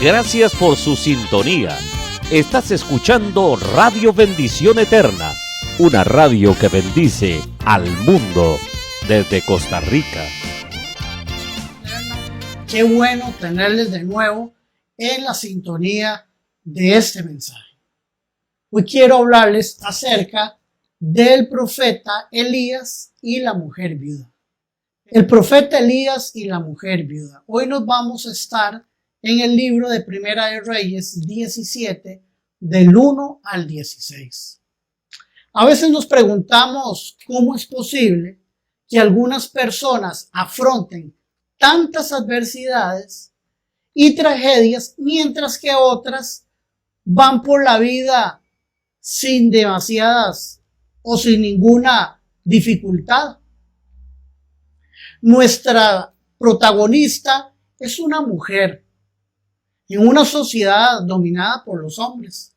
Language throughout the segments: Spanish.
Gracias por su sintonía. Estás escuchando Radio Bendición Eterna, una radio que bendice al mundo desde Costa Rica. Qué bueno tenerles de nuevo en la sintonía de este mensaje. Hoy quiero hablarles acerca del profeta Elías y la mujer viuda. El profeta Elías y la mujer viuda. Hoy nos vamos a estar en el libro de Primera de Reyes 17, del 1 al 16. A veces nos preguntamos cómo es posible que algunas personas afronten tantas adversidades y tragedias, mientras que otras van por la vida sin demasiadas o sin ninguna dificultad. Nuestra protagonista es una mujer en una sociedad dominada por los hombres.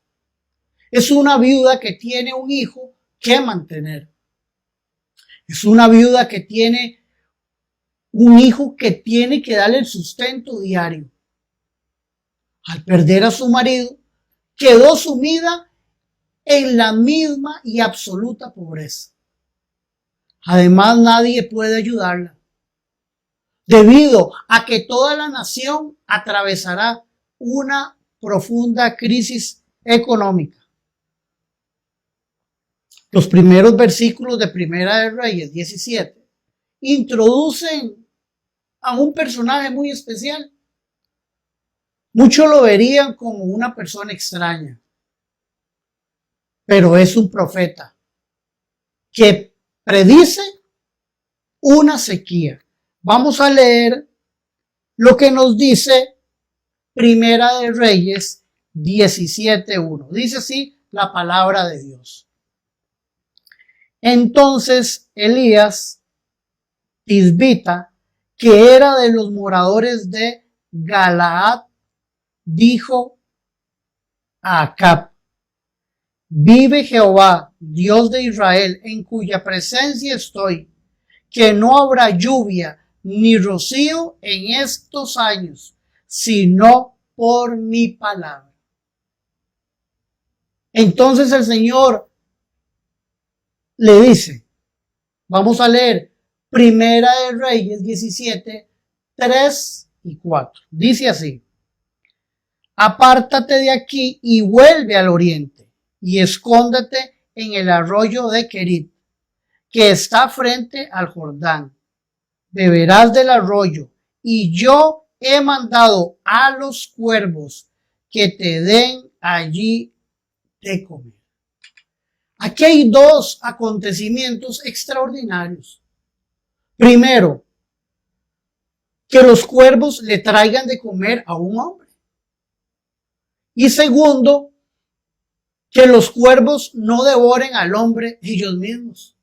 Es una viuda que tiene un hijo que mantener. Es una viuda que tiene un hijo que tiene que darle el sustento diario. Al perder a su marido, quedó sumida en la misma y absoluta pobreza. Además, nadie puede ayudarla, debido a que toda la nación atravesará una profunda crisis económica. Los primeros versículos de Primera de Reyes 17 introducen a un personaje muy especial. Muchos lo verían como una persona extraña, pero es un profeta que predice una sequía. Vamos a leer lo que nos dice Primera de Reyes 17:1. Dice así la palabra de Dios. Entonces Elías Tisbita, que era de los moradores de Galaad, dijo a Acab: vive Jehová, Dios de Israel, en cuya presencia estoy, que no habrá lluvia ni rocío en estos años, sino por mi palabra. Entonces el Señor le dice, vamos a leer Primera de Reyes 17, 3 y 4. Dice así: apártate de aquí y vuelve al oriente, y escóndete en el arroyo de Querit, que está frente al Jordán. Beberás del arroyo, y yo he mandado a los cuervos que te den allí de comer. Aquí hay dos acontecimientos extraordinarios. Primero, que los cuervos le traigan de comer a un hombre. Y segundo, que los cuervos no devoren al hombre ellos mismos.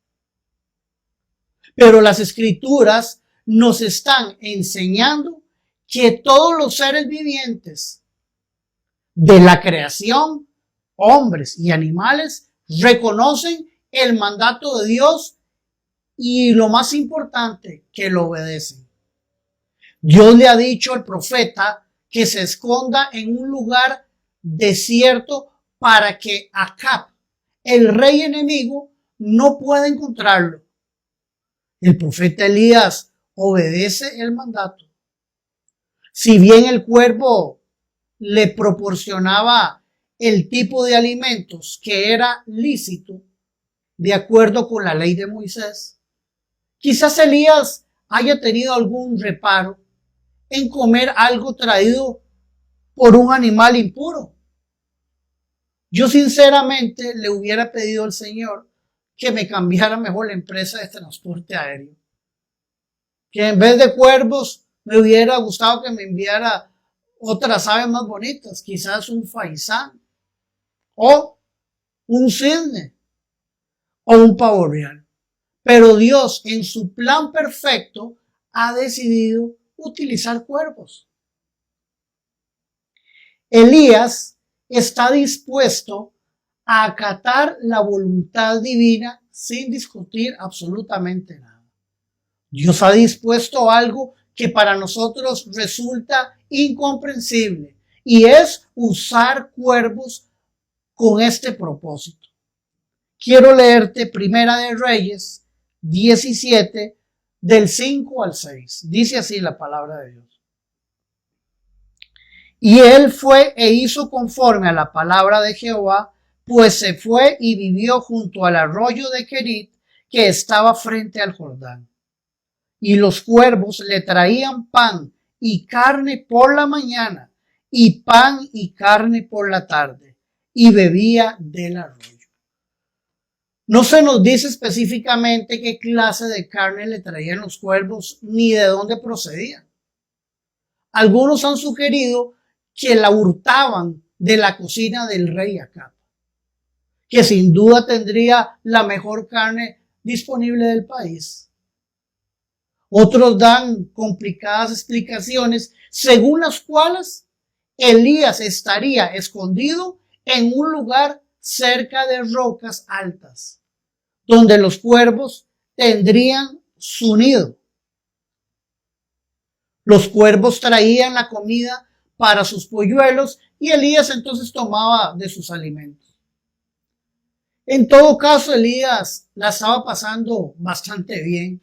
Pero las escrituras nos están enseñando que todos los seres vivientes de la creación, hombres y animales, reconocen el mandato de Dios y lo más importante, que lo obedecen. Dios le ha dicho al profeta que se esconda en un lugar desierto para que Acab, el rey enemigo, no pueda encontrarlo. El profeta Elías obedece el mandato. Si bien el cuervo le proporcionaba el tipo de alimentos que era lícito, de acuerdo con la ley de Moisés, quizás Elías haya tenido algún reparo en comer algo traído por un animal impuro. Yo sinceramente le hubiera pedido al Señor que me cambiara mejor la empresa de transporte aéreo. Que en vez de cuervos me hubiera gustado que me enviara otras aves más bonitas, quizás un faisán o un cisne o un pavo real. Pero Dios, en su plan perfecto, ha decidido utilizar cuervos. Elías está dispuesto a acatar la voluntad divina sin discutir absolutamente nada. Dios ha dispuesto algo que para nosotros resulta incomprensible y es usar cuervos con este propósito. Quiero leerte Primera de Reyes 17 del 5 al 6. Dice así la palabra de Dios. Y él fue e hizo conforme a la palabra de Jehová, pues se fue y vivió junto al arroyo de Querit, que estaba frente al Jordán. Y los cuervos le traían pan y carne por la mañana, y pan y carne por la tarde, y bebía del arroyo. No se nos dice específicamente qué clase de carne le traían los cuervos, ni de dónde procedían. Algunos han sugerido que la hurtaban de la cocina del rey Acab, que sin duda tendría la mejor carne disponible del país. Otros dan complicadas explicaciones según las cuales Elías estaría escondido en un lugar cerca de rocas altas, donde los cuervos tendrían su nido. Los cuervos traían la comida para sus polluelos y Elías entonces tomaba de sus alimentos. En todo caso, Elías la estaba pasando bastante bien.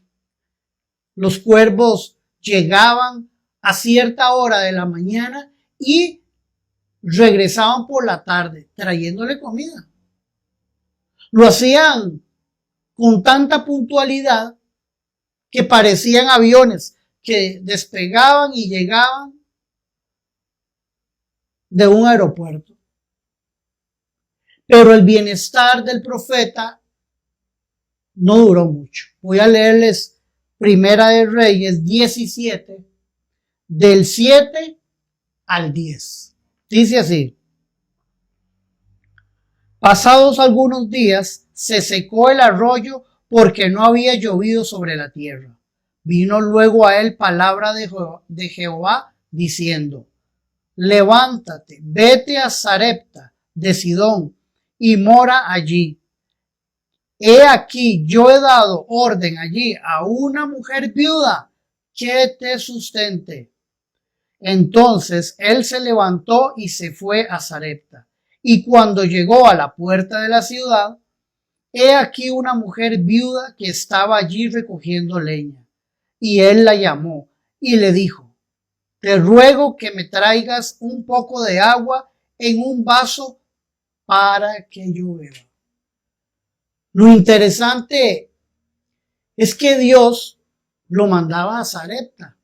Los cuervos llegaban a cierta hora de la mañana y regresaban por la tarde trayéndole comida. Lo hacían con tanta puntualidad que parecían aviones que despegaban y llegaban de un aeropuerto. Pero el bienestar del profeta no duró mucho. Voy a leerles Primera de Reyes 17, del 7 al 10. Dice así: pasados algunos días se secó el arroyo porque no había llovido sobre la tierra. Vino luego a él palabra de Jehová diciendo: levántate, vete a Sarepta de Sidón y mora allí. He aquí, yo he dado orden allí a una mujer viuda que te sustente. Entonces él se levantó y se fue a Sarepta. Y cuando llegó a la puerta de la ciudad, he aquí una mujer viuda que estaba allí recogiendo leña. Y él la llamó y le dijo: te ruego que me traigas un poco de agua en un vaso para que yo beba. Lo interesante es que Dios lo mandaba a Sarepta,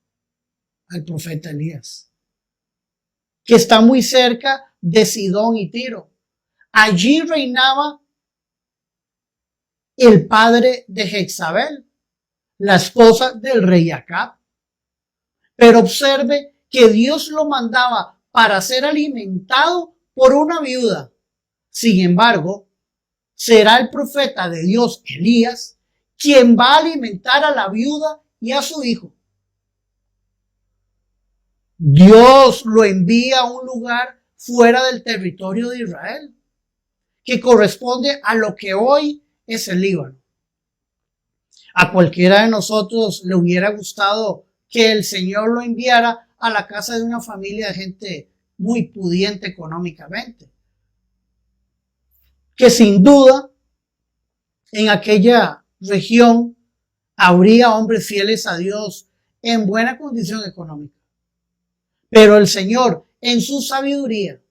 al profeta Elías, que está muy cerca de Sidón y Tiro. Allí reinaba el padre de Jezabel, la esposa del rey Acab. Pero observe que Dios lo mandaba para ser alimentado por una viuda. Sin embargo, será el profeta de Dios, Elías, quien va a alimentar a la viuda y a su hijo. Dios lo envía a un lugar fuera del territorio de Israel, que corresponde a lo que hoy es el Líbano. A cualquiera de nosotros le hubiera gustado que el Señor lo enviara a la casa de una familia de gente muy pudiente económicamente, que sin duda en aquella región habría hombres fieles a Dios en buena condición económica. Pero el Señor, en su sabiduría,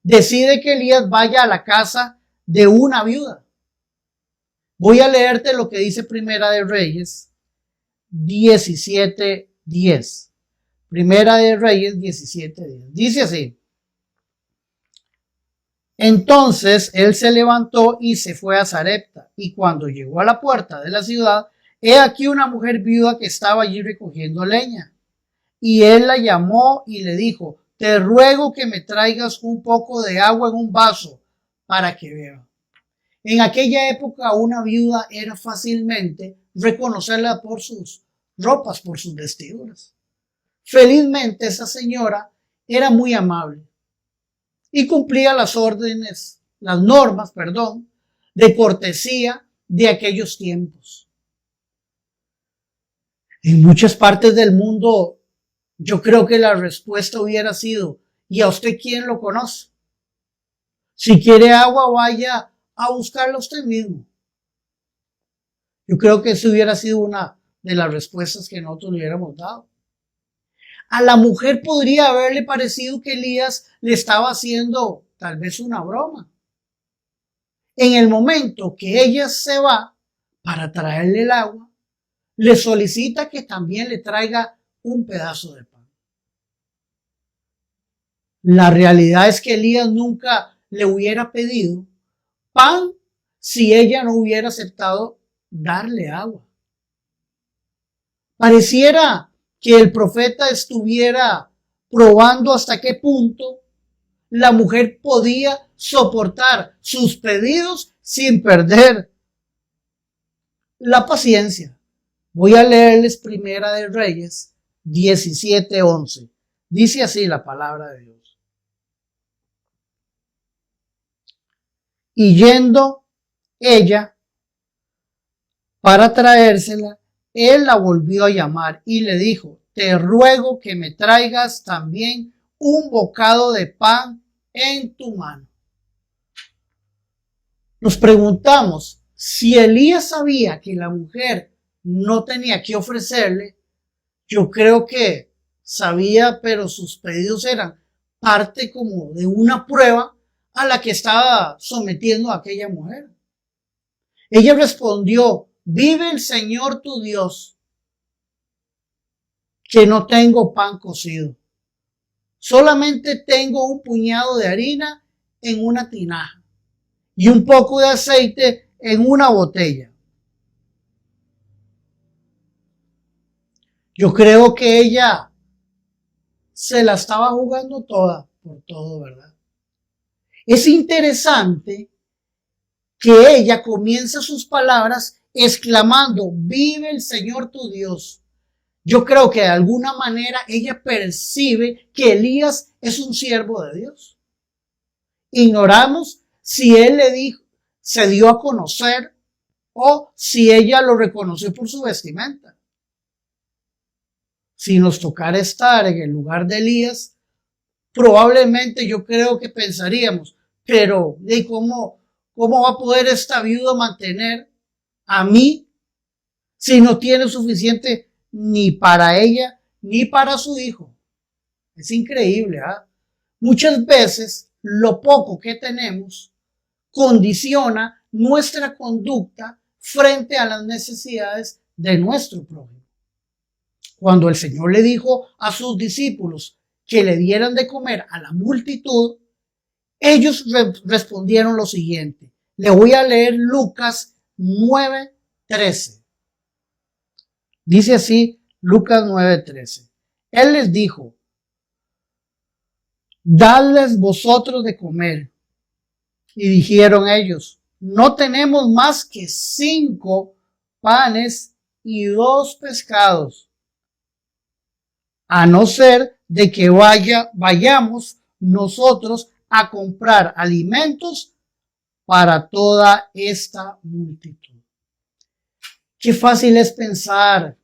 decide que Elías vaya a la casa de una viuda. Voy a leerte lo que dice Primera de Reyes 17:10. Primera de Reyes 17:10. Dice así: entonces él se levantó y se fue a Sarepta, y cuando llegó a la puerta de la ciudad, he aquí una mujer viuda que estaba allí recogiendo leña. Y él la llamó y le dijo: te ruego que me traigas un poco de agua en un vaso para que beba. En aquella época una viuda era fácilmente reconocerla por sus ropas, por sus vestiduras. Felizmente esa señora era muy amable y cumplía las normas de cortesía de aquellos tiempos. En muchas partes del mundo, yo creo que la respuesta hubiera sido ¿Y a usted quién lo conoce? Si quiere agua, vaya a buscarla usted mismo. Yo creo que esa hubiera sido una de las respuestas que nosotros le hubiéramos dado. A la mujer podría haberle parecido que Elías le estaba haciendo tal vez una broma. En el momento que ella se va para traerle el agua, le solicita que también le traiga un pedazo de pan. La realidad es que Elías nunca le hubiera pedido pan si ella no hubiera aceptado darle agua. Pareciera que el profeta estuviera probando hasta qué punto la mujer podía soportar sus pedidos sin perder la paciencia. Voy a leerles Primera de Reyes 17:11. Dice así la palabra de Dios. Y yendo ella para traérsela, él la volvió a llamar y le dijo: te ruego que me traigas también un bocado de pan en tu mano. Nos preguntamos si Elías sabía que la mujer no tenía que ofrecerle. Yo creo que sabía, pero sus pedidos eran parte como de una prueba a la que estaba sometiendo a aquella mujer. Ella respondió: vive el Señor tu Dios, que no tengo pan cocido. Solamente tengo un puñado de harina en una tinaja y un poco de aceite en una botella. Yo creo que ella se la estaba jugando toda por todo, ¿verdad? Es interesante que ella comienza sus palabras exclamando: vive el Señor tu Dios. Yo creo que de alguna manera ella percibe que Elías es un siervo de Dios. Ignoramos si él le dijo, se dio a conocer, o si ella lo reconoció por su vestimenta. Si nos tocara estar en el lugar de Elías, probablemente yo creo que pensaríamos: pero ¿y cómo va a poder esta viuda mantener a mí si no tiene suficiente ni para ella ni para su hijo? Es increíble, ¿ah? Muchas veces lo poco que tenemos condiciona nuestra conducta frente a las necesidades de nuestro prójimo. Cuando el Señor le dijo a sus discípulos que le dieran de comer a la multitud, ellos respondieron lo siguiente. Le voy a leer Lucas 9:13. Dice así Lucas 9:13. Él les dijo: dadles vosotros de comer. Y dijeron ellos: no tenemos más que 5 panes y 2 pescados, a no ser de que vayamos nosotros a comprar alimentos para toda esta multitud. Qué fácil es pensar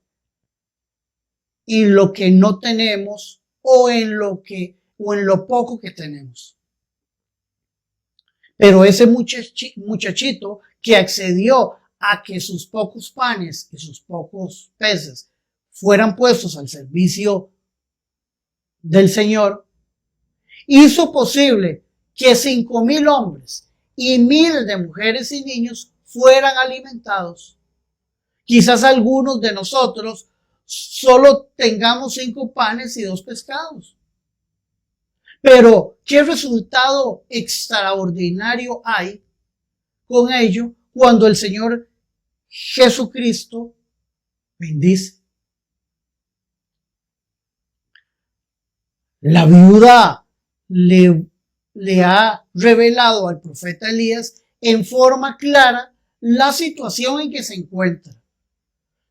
en lo que no tenemos o en lo poco que tenemos. Pero ese muchachito que accedió a que sus pocos panes y sus pocos peces fueran puestos al servicio del Señor, hizo posible que 5,000 hombres y 1,000 de mujeres y niños fueran alimentados. Quizás algunos de nosotros solo tengamos 5 panes y 2 pescados. Pero ¿qué resultado extraordinario hay con ello cuando el Señor Jesucristo bendice? La viuda le ha revelado al profeta Elías en forma clara la situación en que se encuentra.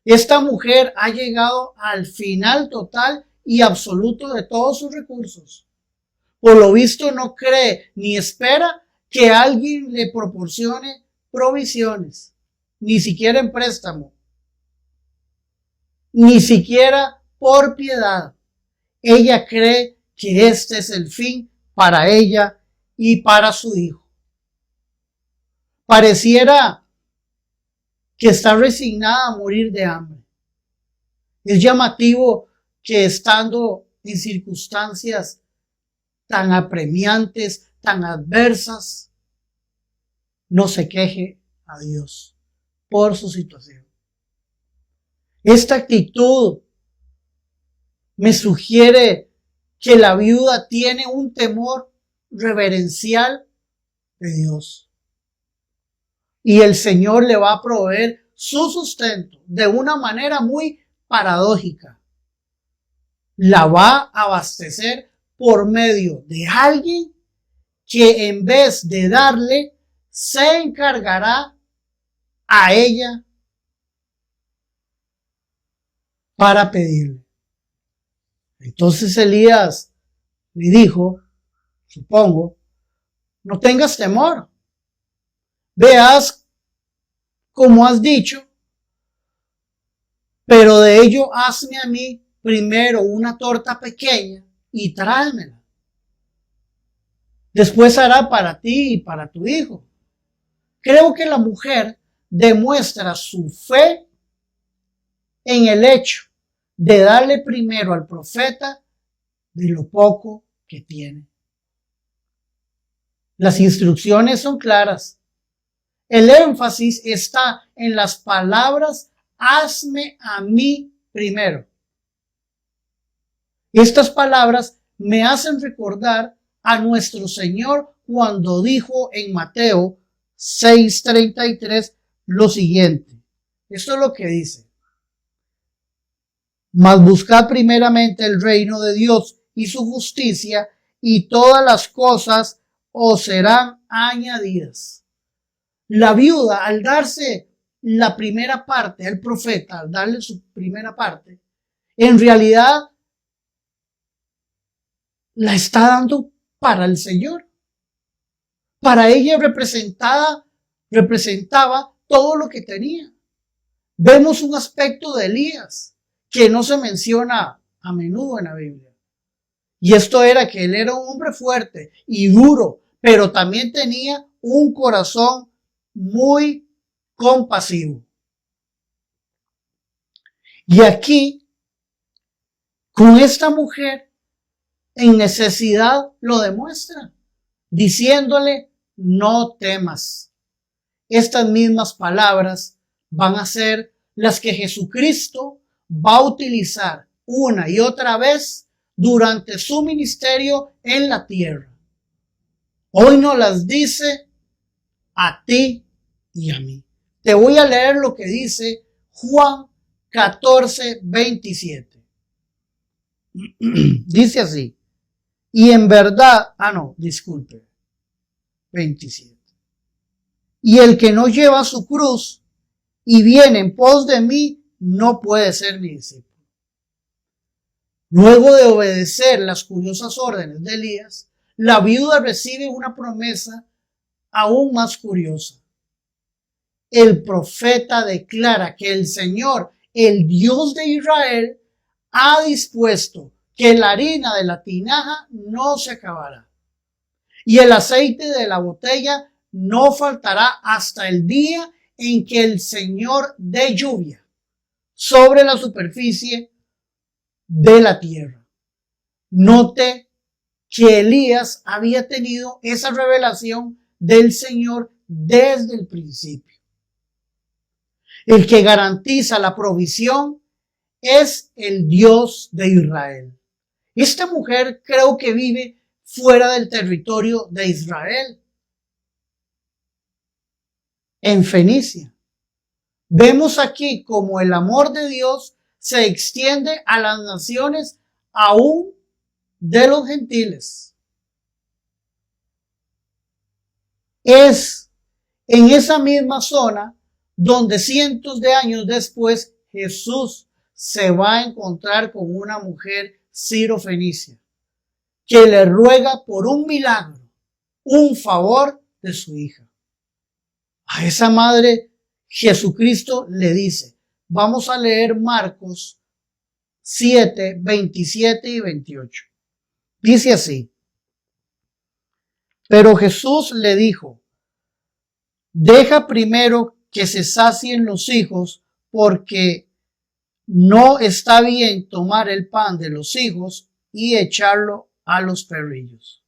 Esta mujer ha llegado al final total y absoluto de todos sus recursos. Por lo visto no cree ni espera que alguien le proporcione provisiones, ni siquiera en préstamo, ni siquiera por piedad. Ella cree que este es el fin para ella y para su hijo. Pareciera que está resignada a morir de hambre. Es llamativo que estando en circunstancias tan apremiantes, tan adversas, no se queje a Dios por su situación. Esta actitud me sugiere que la viuda tiene un temor reverencial de Dios. Y el Señor le va a proveer su sustento de una manera muy paradójica. La va a abastecer por medio de alguien que en vez de darle, se encargará a ella para pedirle. Entonces Elías le dijo, supongo, no tengas temor. Veas como has dicho, pero de ello hazme a mí primero una torta pequeña y tráemela. Después hará para ti y para tu hijo. Creo que la mujer demuestra su fe en el hecho de darle primero al profeta de lo poco que tiene. Las instrucciones son claras. El énfasis está en las palabras, hazme a mí primero. Estas palabras me hacen recordar a nuestro Señor cuando dijo en Mateo 6:33 lo siguiente. Esto es lo que dice. Mas buscad primeramente el reino de Dios y su justicia, y todas las cosas os serán añadidas. La viuda, al darse la primera parte al profeta, al darle su primera parte, en realidad la está dando para el Señor. Para ella representaba todo lo que tenía. Vemos un aspecto de Elías que no se menciona a menudo en la Biblia. Y esto era que él era un hombre fuerte y duro, pero también tenía un corazón muy compasivo. Y aquí, con esta mujer en necesidad, lo demuestra, diciéndole, no temas. Estas mismas palabras van a ser las que Jesucristo va a utilizar una y otra vez durante su ministerio en la tierra. Hoy nos las dice a ti y a mí. Te voy a leer lo que dice Juan 14:27. Dice así. Y en verdad, 27. Y el que no lleva su cruz y viene en pos de mí, no puede ser mi discípulo. Luego de obedecer las curiosas órdenes de Elías, la viuda recibe una promesa aún más curiosa. El profeta declara que el Señor, el Dios de Israel, ha dispuesto que la harina de la tinaja no se acabará y el aceite de la botella no faltará hasta el día en que el Señor dé lluvia sobre la superficie de la tierra. Note que Elías había tenido esa revelación del Señor desde el principio. El que garantiza la provisión es el Dios de Israel. Esta mujer creo que vive fuera del territorio de Israel, en Fenicia. Vemos aquí cómo el amor de Dios se extiende a las naciones aún de los gentiles. Es en esa misma zona donde cientos de años después Jesús se va a encontrar con una mujer sirofenicia que le ruega por un milagro, un favor de su hija. A esa madre Jesucristo le dice, vamos a leer Marcos 7:27 y 28. Dice así: pero Jesús le dijo, deja primero que se sacien los hijos, porque no está bien tomar el pan de los hijos y echarlo a los perrillos.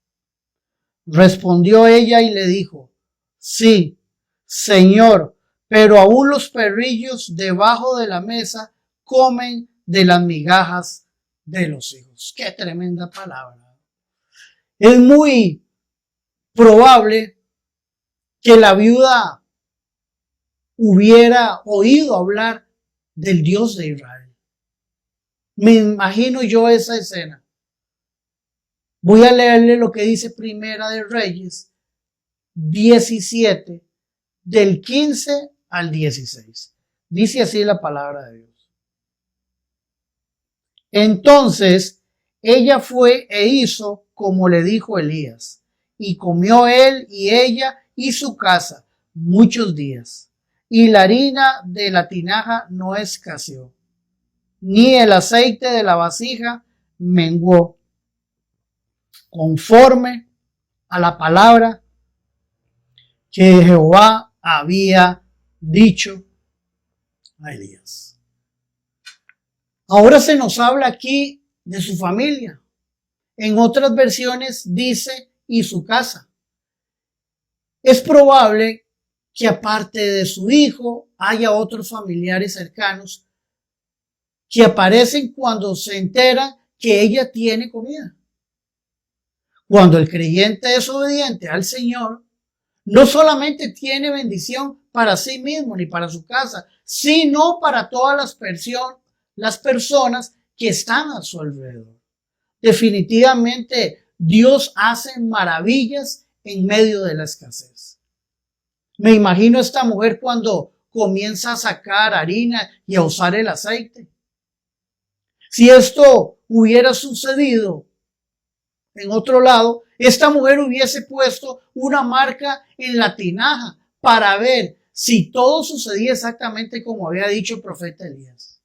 Respondió ella y le dijo, sí, Señor, pero aún los perrillos debajo de la mesa comen de las migajas de los hijos. Qué tremenda palabra. Es muy probable que la viuda hubiera oído hablar del Dios de Israel. Me imagino yo esa escena. Voy a leerle lo que dice Primera de Reyes 17, del 15 al 16. Dice así la palabra de Dios. Entonces ella fue e hizo como le dijo Elías, y comió él y ella y su casa muchos días. Y la harina de la tinaja no escaseó, ni el aceite de la vasija menguó, conforme a la palabra que Jehová había dicho a Elías. Ahora se nos habla aquí de su familia. En otras versiones dice y su casa. Es probable que aparte de su hijo haya otros familiares cercanos que aparecen cuando se enteran que ella tiene comida. Cuando el creyente es obediente al Señor, no solamente tiene bendición para sí mismo ni para su casa, sino para todas las personas que están a su alrededor. Definitivamente Dios hace maravillas en medio de la escasez. Me imagino a esta mujer cuando comienza a sacar harina y a usar el aceite. Si esto hubiera sucedido en otro lado, esta mujer hubiese puesto una marca en la tinaja para ver si todo sucedía exactamente como había dicho el profeta Elías.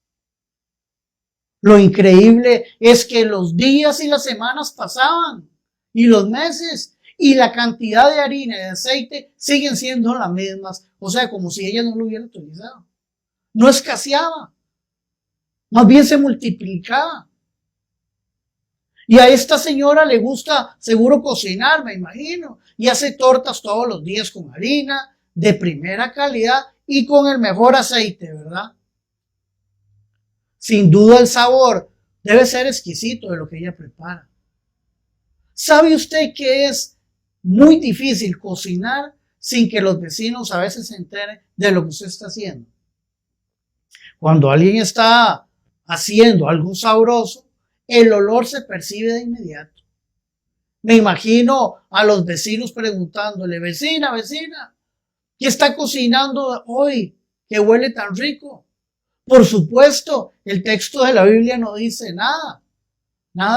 Lo increíble es que los días y las semanas pasaban y los meses y la cantidad de harina y de aceite siguen siendo las mismas. O sea, como si ella no lo hubiera utilizado. No escaseaba. Más bien se multiplicaba. Y a esta señora le gusta seguro cocinar, me imagino. Y hace tortas todos los días con harina de primera calidad y con el mejor aceite, ¿verdad? Sin duda el sabor debe ser exquisito de lo que ella prepara. ¿Sabe usted que es muy difícil cocinar sin que los vecinos a veces se enteren de lo que usted está haciendo? Cuando alguien está haciendo algo sabroso, el olor se percibe de inmediato. Me imagino a los vecinos preguntándole, vecina, ¿qué está cocinando hoy? ¿Qué huele tan rico? Por supuesto, el texto de la Biblia no dice nada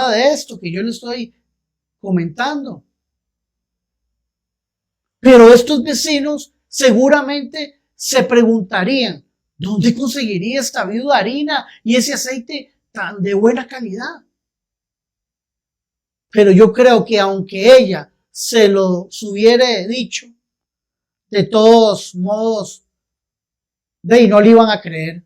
de esto que yo le estoy comentando. Pero estos vecinos seguramente se preguntarían, ¿dónde conseguiría esta viuda harina y ese aceite tan de buena calidad? Pero yo creo que aunque ella se los hubiera dicho, de todos modos, no le iban a creer.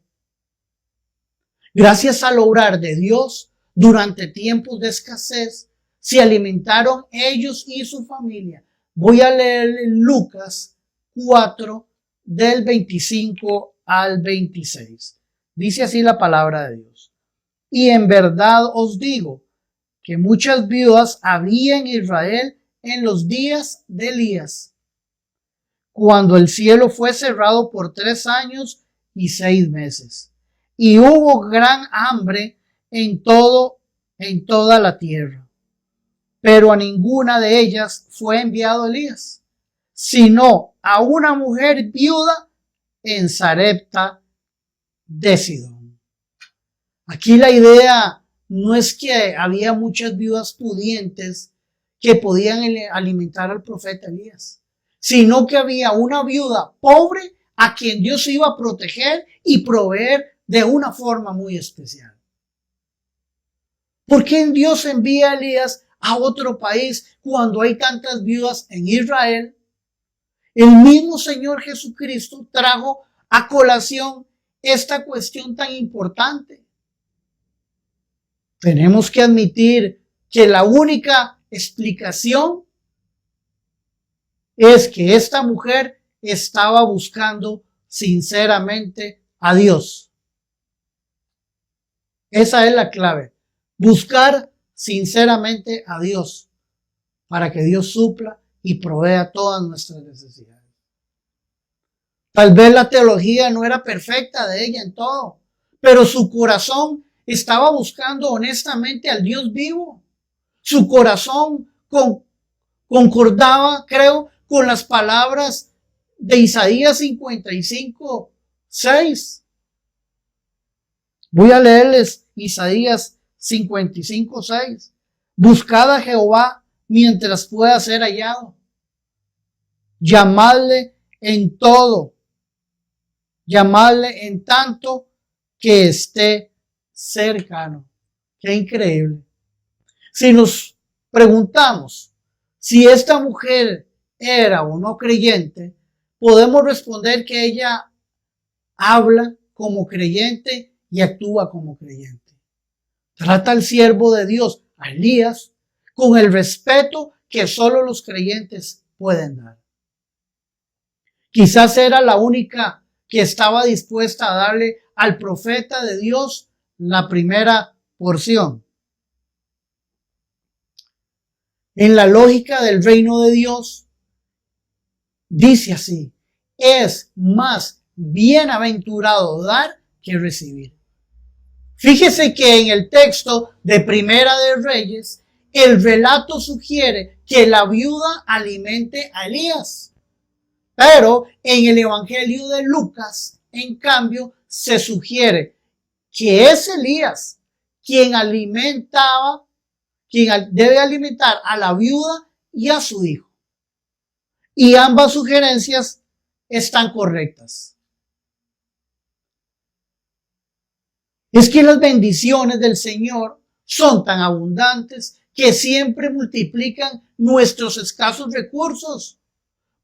Gracias al obrar de Dios, durante tiempos de escasez, se alimentaron ellos y su familia. Voy a leer Lucas 4, del 25 al 26. Dice así la palabra de Dios. Y en verdad os digo que muchas viudas había en Israel en los días de Elías, cuando el cielo fue cerrado por 3 años y 6 meses. Y hubo gran hambre en toda la tierra. Pero a ninguna de ellas fue enviado Elías, sino a una mujer viuda en Sarepta de Sidón. Aquí la idea no es que había muchas viudas pudientes que podían alimentar al profeta Elías, sino que había una viuda pobre a quien Dios iba a proteger y proveer de una forma muy especial. ¿Por qué Dios envía a Elías a otro país cuando hay tantas viudas en Israel? El mismo Señor Jesucristo trajo a colación esta cuestión tan importante. Tenemos que admitir que la única explicación es que esta mujer estaba buscando sinceramente a Dios. Esa es la clave. Buscar sinceramente a Dios para que Dios supla y provea todas nuestras necesidades. Tal vez la teología no era perfecta de ella en todo, pero su corazón estaba buscando honestamente al Dios vivo. Su corazón concordaba, creo, con las palabras de Isaías 55:6. Voy a leerles Isaías 55:6. Buscad a Jehová mientras pueda ser hallado. Llamadle en todo. Llamadle en tanto que esté cercano. Qué increíble. Si nos preguntamos si esta mujer era o no creyente, podemos responder que ella habla como creyente y actúa como creyente. Trata al siervo de Dios, a Elías, con el respeto que solo los creyentes pueden dar. Quizás era la única que estaba dispuesta a darle al profeta de Dios la primera porción. En la lógica del reino de Dios, dice así: es más bienaventurado dar que recibir. Fíjese que en el texto de Primera de Reyes, el relato sugiere que la viuda alimente a Elías. Pero en el Evangelio de Lucas, en cambio, se sugiere que es Elías quien debe alimentar a la viuda y a su hijo. Y ambas sugerencias están correctas. Es que las bendiciones del Señor son tan abundantes que siempre multiplican nuestros escasos recursos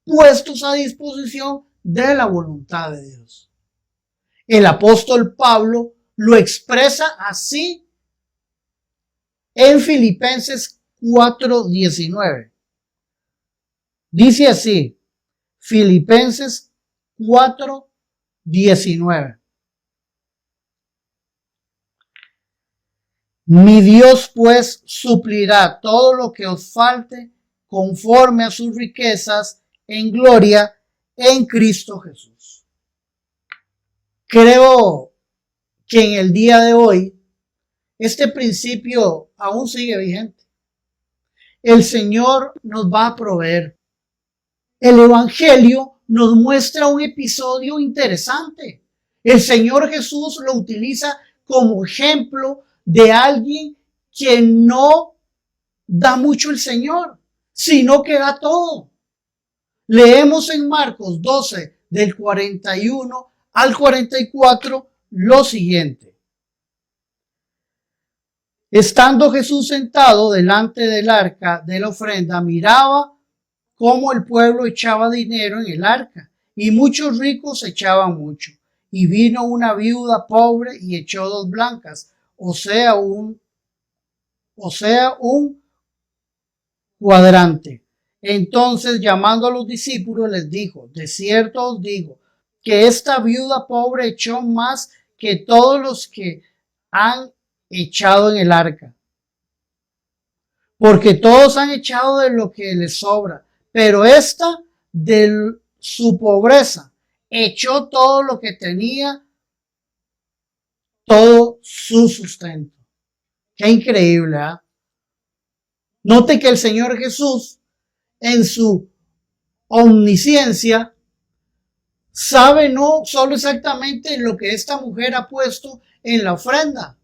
puestos a disposición de la voluntad de Dios. El apóstol Pablo lo expresa así en Filipenses 4:19. Dice así, Filipenses 4:19. Mi Dios pues suplirá todo lo que os falte conforme a sus riquezas en gloria en Cristo Jesús. Creo que en el día de hoy este principio aún sigue vigente. El Señor nos va a proveer. El Evangelio nos muestra un episodio interesante. El Señor Jesús lo utiliza como ejemplo de alguien que no da mucho el Señor, sino que da todo. Leemos en Marcos 12, del 41 al 44, lo siguiente. Estando Jesús sentado delante del arca de la ofrenda, miraba cómo el pueblo echaba dinero en el arca, y muchos ricos echaban mucho. Y vino una viuda pobre y echó 2 blancas, o sea un cuadrante. Entonces, llamando a los discípulos, les dijo: de cierto os digo que esta viuda pobre echó más que todos los que han echado en el arca, porque todos han echado de lo que les sobra, pero esta de su pobreza echó todo lo que tenía, todo su sustento. Qué increíble, ¿eh? Note que el Señor Jesús, en su omnisciencia, sabe no solo exactamente lo que esta mujer ha puesto en la ofrenda,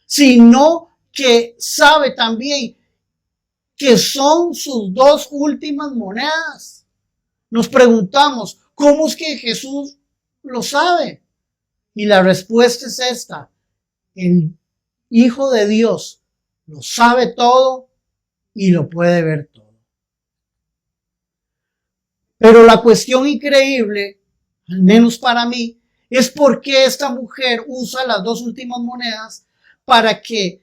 sino que sabe también que son sus 2 últimas monedas. Nos preguntamos, ¿cómo es que Jesús lo sabe? Y la respuesta es esta: el Hijo de Dios lo sabe todo y lo puede ver todo. Pero la cuestión increíble, al menos para mí, es por qué esta mujer usa las dos últimas monedas para que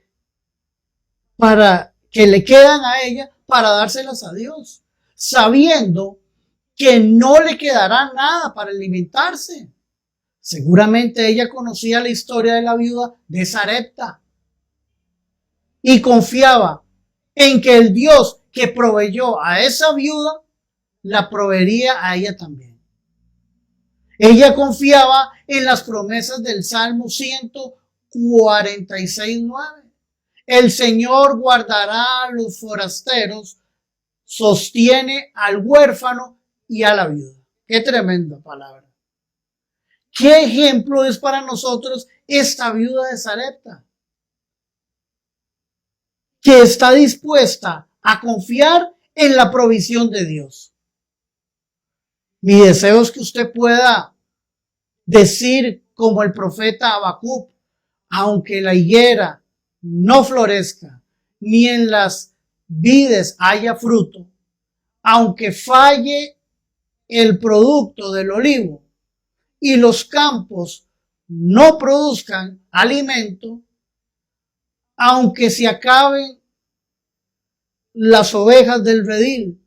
le quedan a ella para dárselas a Dios, sabiendo que no le quedará nada para alimentarse. Seguramente ella conocía la historia de la viuda de Sarepta y confiaba en que el Dios que proveyó a esa viuda la proveería a ella también. Ella confiaba en las promesas del Salmo 146:9. El Señor guardará a los forasteros, sostiene al huérfano y a la viuda. Qué tremenda palabra. ¿Qué ejemplo es para nosotros esta viuda de Sarepta? Que está dispuesta a confiar en la provisión de Dios. Mi deseo es que usted pueda decir como el profeta Habacuc: aunque la higuera no florezca, ni en las vides haya fruto, aunque falle el producto del olivo y los campos no produzcan alimento, aunque se acaben las ovejas del redil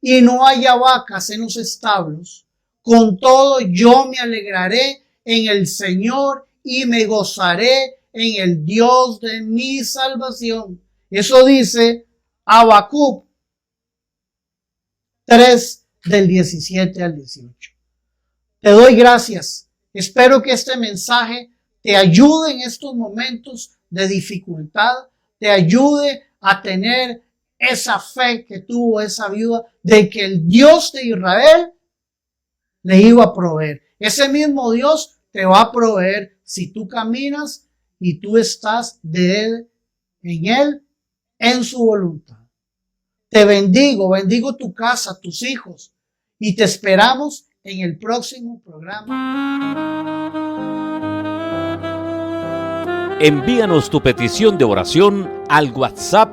y no haya vacas en los establos, con todo yo me alegraré en el Señor y me gozaré en el Dios de mi salvación. Eso dice Habacuc 3 del 17 al 18. Te doy gracias. Espero que este mensaje te ayude en estos momentos de dificultad, te ayude a tener esa fe que tuvo esa viuda de que el Dios de Israel le iba a proveer. Ese mismo Dios te va a proveer si tú caminas y tú estás en Él, en su voluntad. Te bendigo tu casa, tus hijos, y te esperamos en el próximo programa. Envíanos tu petición de oración al WhatsApp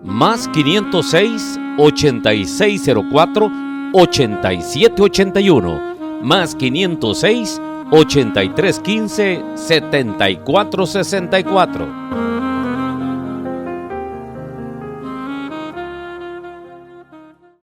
más 506 8604 8781 más 506 8315 7464.